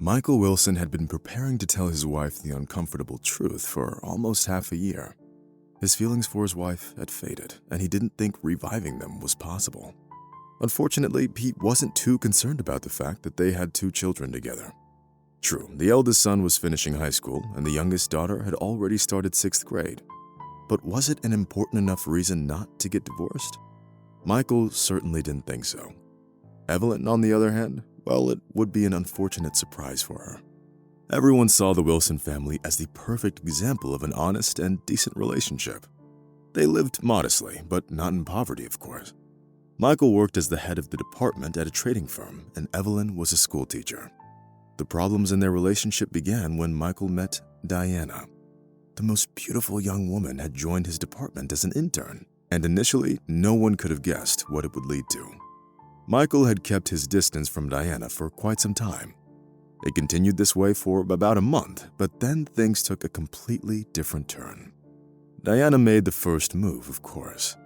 Michael Wilson had been preparing to tell his wife the uncomfortable truth for almost half a year. His feelings for his wife had faded, and he didn't think reviving them was possible. Unfortunately, he wasn't too concerned about the fact that they had 2 children together. True, the eldest son was finishing high school, and the youngest daughter had already started 6th grade. But was it an important enough reason not to get divorced? Michael certainly didn't think so. Evelyn, on the other hand, well, it would be an unfortunate surprise for her. Everyone saw the Wilson family as the perfect example of an honest and decent relationship. They lived modestly, but not in poverty, of course. Michael worked as the head of the department at a trading firm, and Evelyn was a school teacher. The problems in their relationship began when Michael met Diana. The most beautiful young woman had joined his department as an intern, and initially, no one could have guessed what it would lead to. Michael had kept his distance from Diana for quite some time. It continued this way for about a month, but then things took a completely different turn. Diana made the first move, of course.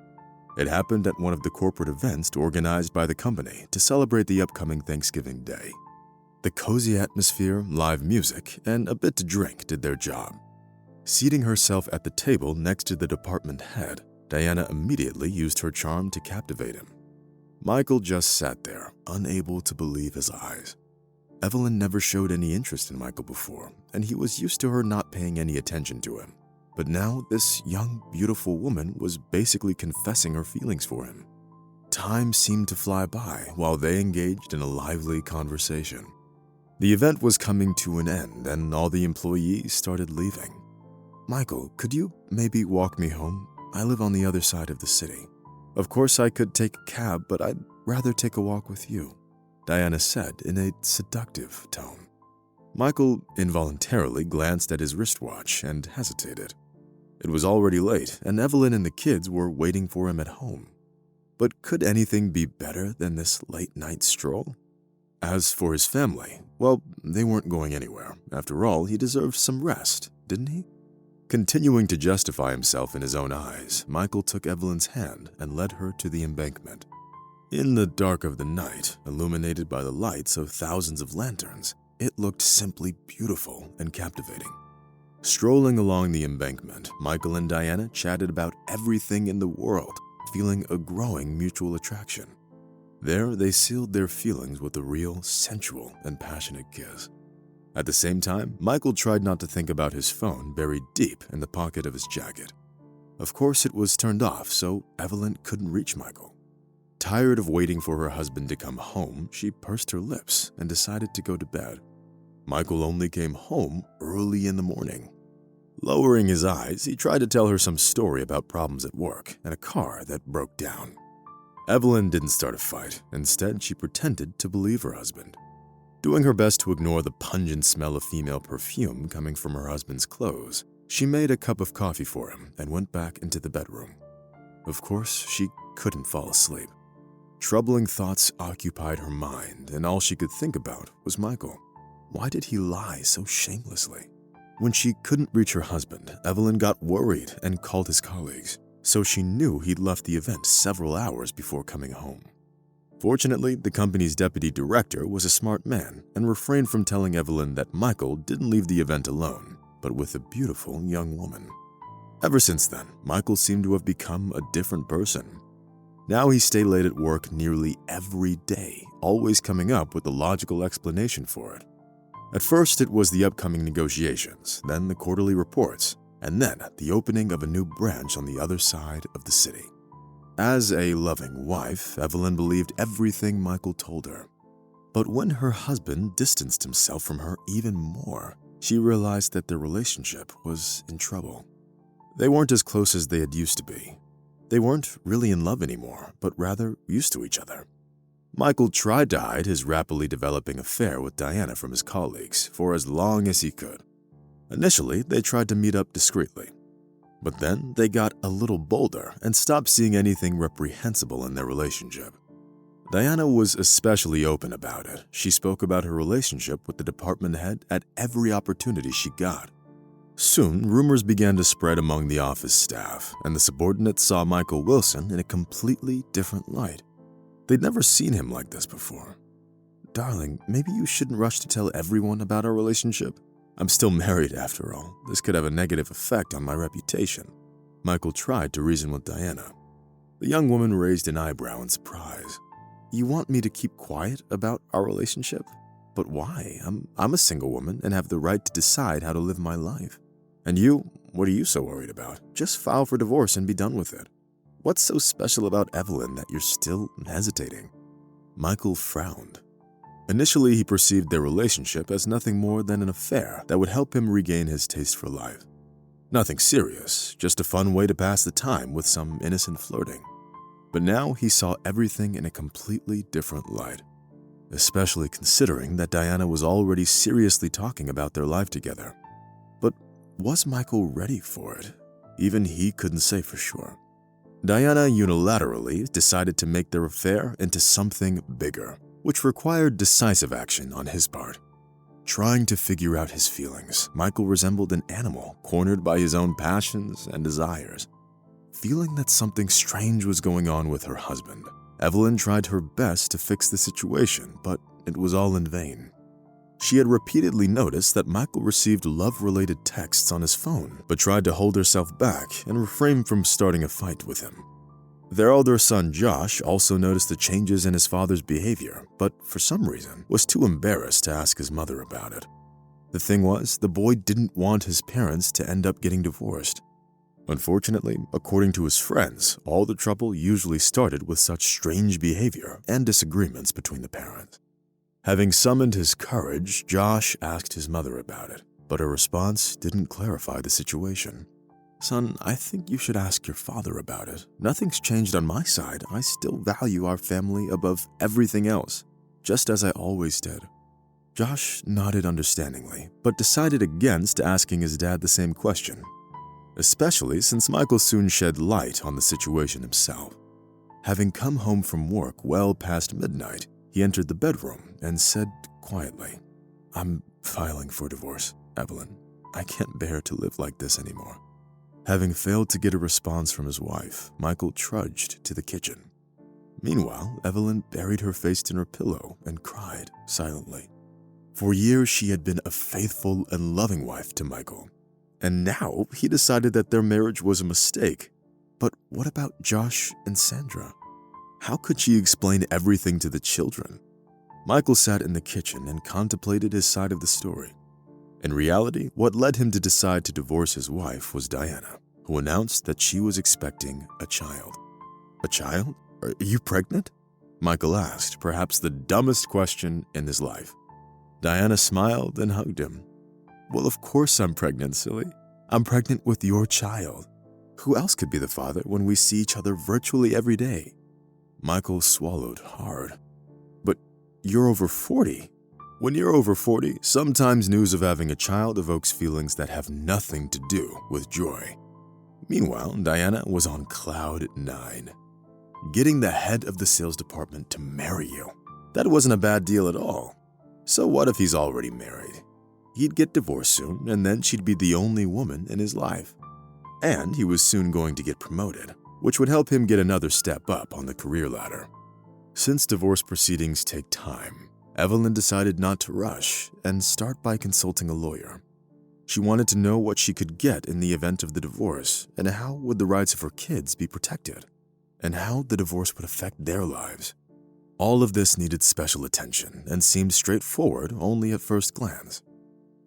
It happened at one of the corporate events organized by the company to celebrate the upcoming Thanksgiving Day. The cozy atmosphere, live music, and a bit to drink did their job. Seating herself at the table next to the department head, Diana immediately used her charm to captivate him. Michael just sat there, unable to believe his eyes. Evelyn never showed any interest in Michael before, and he was used to her not paying any attention to him. But now this young, beautiful woman was basically confessing her feelings for him. Time seemed to fly by while they engaged in a lively conversation. The event was coming to an end, and all the employees started leaving. "Michael, could you maybe walk me home? I live on the other side of the city. Of course, I could take a cab, but I'd rather take a walk with you," Diana said in a seductive tone. Michael involuntarily glanced at his wristwatch and hesitated. It was already late, and Evelyn and the kids were waiting for him at home. But could anything be better than this late-night stroll? As for his family, well, they weren't going anywhere. After all, he deserved some rest, didn't he? Continuing to justify himself in his own eyes, Michael took Evelyn's hand and led her to the embankment. In the dark of the night, illuminated by the lights of thousands of lanterns, it looked simply beautiful and captivating. Strolling along the embankment, Michael and Diana chatted about everything in the world, feeling a growing mutual attraction. There, they sealed their feelings with a real, sensual, and passionate kiss. At the same time, Michael tried not to think about his phone buried deep in the pocket of his jacket. Of course, it was turned off, so Evelyn couldn't reach Michael. Tired of waiting for her husband to come home, she pursed her lips and decided to go to bed. Michael only came home early in the morning. Lowering his eyes, he tried to tell her some story about problems at work and a car that broke down. Evelyn didn't start a fight. Instead, she pretended to believe her husband. Doing her best to ignore the pungent smell of female perfume coming from her husband's clothes, she made a cup of coffee for him and went back into the bedroom. Of course, she couldn't fall asleep. Troubling thoughts occupied her mind, and all she could think about was Michael. Why did he lie so shamelessly? When she couldn't reach her husband, Evelyn got worried and called his colleagues, so she knew he'd left the event several hours before coming home. Fortunately, the company's deputy director was a smart man and refrained from telling Evelyn that Michael didn't leave the event alone, but with a beautiful young woman. Ever since then, Michael seemed to have become a different person. Now he stayed late at work nearly every day, always coming up with a logical explanation for it. At first, it was the upcoming negotiations, then the quarterly reports, and then the opening of a new branch on the other side of the city. As a loving wife, Evelyn believed everything Michael told her. But when her husband distanced himself from her even more, she realized that their relationship was in trouble. They weren't as close as they had used to be. They weren't really in love anymore, but rather used to each other. Michael tried to hide his rapidly developing affair with Diana from his colleagues for as long as he could. Initially, they tried to meet up discreetly. But then they got a little bolder and stopped seeing anything reprehensible in their relationship. Diana was especially open about it. She spoke about her relationship with the department head at every opportunity she got. Soon, rumors began to spread among the office staff, and the subordinates saw Michael Wilson in a completely different light. They'd never seen him like this before. darling, maybe you shouldn't rush to tell everyone about our relationship. I'm still married after all. This could have a negative effect on my reputation. Michael tried to reason with Diana. The young woman raised an eyebrow in surprise. You want me to keep quiet about our relationship? But why? I'm a single woman and have the right to decide how to live my life. And you, what are you so worried about? Just file for divorce and be done with it. What's so special about Evelyn that you're still hesitating? Michael frowned. Initially, he perceived their relationship as nothing more than an affair that would help him regain his taste for life. Nothing serious, just a fun way to pass the time with some innocent flirting. But now he saw everything in a completely different light, especially considering that Diana was already seriously talking about their life together. But was Michael ready for it? Even he couldn't say for sure. Diana unilaterally decided to make their affair into something bigger, which required decisive action on his part. Trying to figure out his feelings, Michael resembled an animal cornered by his own passions and desires. Feeling that something strange was going on with her husband, Evelyn tried her best to fix the situation, but it was all in vain. She had repeatedly noticed that Michael received love-related texts on his phone, but tried to hold herself back and refrain from starting a fight with him. Their elder son Josh also noticed the changes in his father's behavior, but for some reason was too embarrassed to ask his mother about it. The thing was, the boy didn't want his parents to end up getting divorced. Unfortunately, according to his friends, all the trouble usually started with such strange behavior and disagreements between the parents. Having summoned his courage, Josh asked his mother about it, but her response didn't clarify the situation. Son, I think you should ask your father about it. Nothing's changed on my side. I still value our family above everything else, just as I always did. Josh nodded understandingly, but decided against asking his dad the same question, especially since Michael soon shed light on the situation himself. Having come home from work well past midnight, he entered the bedroom and said quietly, I'm filing for divorce, Evelyn. I can't bear to live like this anymore. Having failed to get a response from his wife, Michael trudged to the kitchen. Meanwhile, Evelyn buried her face in her pillow and cried silently. For years, she had been a faithful and loving wife to Michael, and now he decided that their marriage was a mistake. But what about Josh and Sandra? How could she explain everything to the children? Michael sat in the kitchen and contemplated his side of the story. In reality, what led him to decide to divorce his wife was Diana, who announced that she was expecting a child. A child? Are you pregnant? Michael asked, perhaps the dumbest question in his life. Diana smiled and hugged him. Well, of course I'm pregnant, silly. I'm pregnant with your child. Who else could be the father when we see each other virtually every day? Michael swallowed hard. But you're over 40. When you're over 40, sometimes news of having a child evokes feelings that have nothing to do with joy. Meanwhile, Diana was on cloud 9. Getting the head of the sales department to marry you, that wasn't a bad deal at all. So what if he's already married? He'd get divorced soon, and then she'd be the only woman in his life. And he was soon going to get promoted, which would help him get another step up on the career ladder. Since divorce proceedings take time, Evelyn decided not to rush and start by consulting a lawyer. She wanted to know what she could get in the event of the divorce and how would the rights of her kids be protected, and how the divorce would affect their lives. All of this needed special attention and seemed straightforward only at first glance.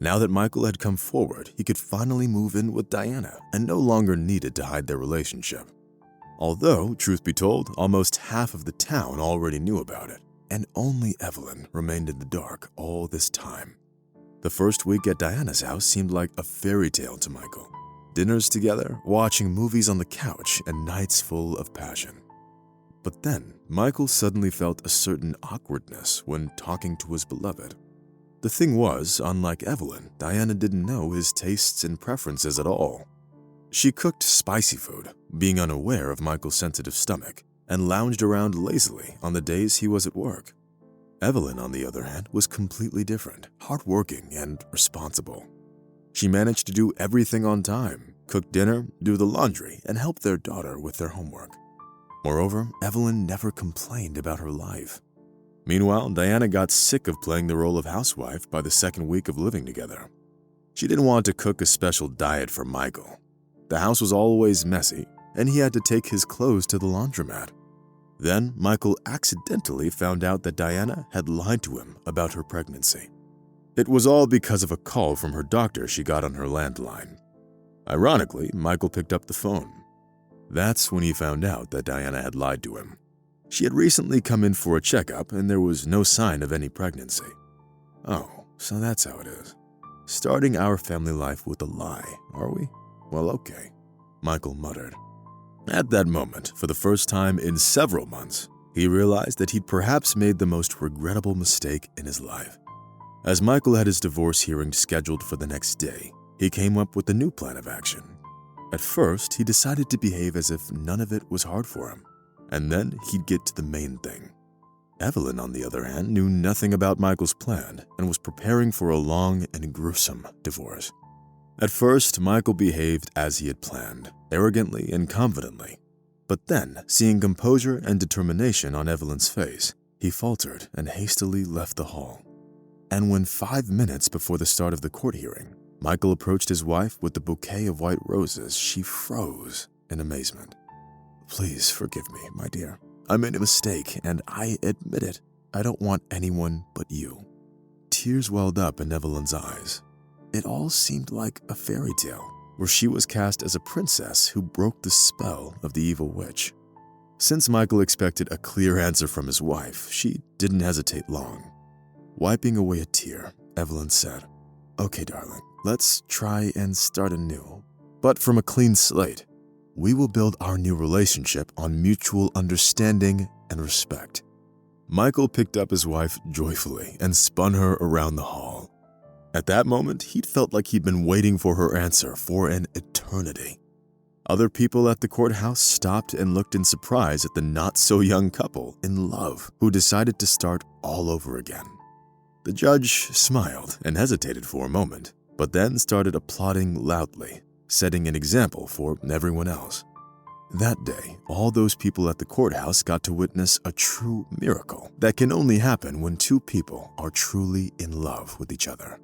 Now that Michael had come forward, he could finally move in with Diana and no longer needed to hide their relationship. Although, truth be told, almost half of the town already knew about it, and only Evelyn remained in the dark all this time. The first week at Diana's house seemed like a fairy tale to Michael. Dinners together, watching movies on the couch, and nights full of passion. But then, Michael suddenly felt a certain awkwardness when talking to his beloved. The thing was, unlike Evelyn, Diana didn't know his tastes and preferences at all. She cooked spicy food, being unaware of Michael's sensitive stomach, and lounged around lazily on the days he was at work. Evelyn, on the other hand, was completely different, hardworking and responsible. She managed to do everything on time, cook dinner, do the laundry, and help their daughter with their homework. Moreover, Evelyn never complained about her life. Meanwhile, Diana got sick of playing the role of housewife by the second week of living together. She didn't want to cook a special diet for Michael. The house was always messy, and he had to take his clothes to the laundromat. Then, Michael accidentally found out that Diana had lied to him about her pregnancy. It was all because of a call from her doctor she got on her landline. Ironically, Michael picked up the phone. That's when he found out that Diana had lied to him. She had recently come in for a checkup and there was no sign of any pregnancy. Oh, so that's how it is. Starting our family life with a lie, are we? Well, okay, Michael muttered. At that moment, for the first time in several months, he realized that he'd perhaps made the most regrettable mistake in his life. As Michael had his divorce hearing scheduled for the next day, he came up with a new plan of action. At first, he decided to behave as if none of it was hard for him, and then he'd get to the main thing. Evelyn, on the other hand, knew nothing about Michael's plan and was preparing for a long and gruesome divorce. At first, Michael behaved as he had planned, arrogantly and confidently. But then, seeing composure and determination on Evelyn's face, he faltered and hastily left the hall. And when 5 minutes before the start of the court hearing, Michael approached his wife with the bouquet of white roses, she froze in amazement. "Please forgive me, my dear. I made a mistake, and I admit it. I don't want anyone but you." Tears welled up in Evelyn's eyes. It all seemed like a fairy tale, where she was cast as a princess who broke the spell of the evil witch. Since Michael expected a clear answer from his wife, she didn't hesitate long. Wiping away a tear, Evelyn said, "Okay, darling, let's try and start anew, but from a clean slate. We will build our new relationship on mutual understanding and respect." Michael picked up his wife joyfully and spun her around the hall. At that moment, he'd felt like he'd been waiting for her answer for an eternity. Other people at the courthouse stopped and looked in surprise at the not-so-young couple in love who decided to start all over again. The judge smiled and hesitated for a moment, but then started applauding loudly, setting an example for everyone else. That day, all those people at the courthouse got to witness a true miracle that can only happen when two people are truly in love with each other.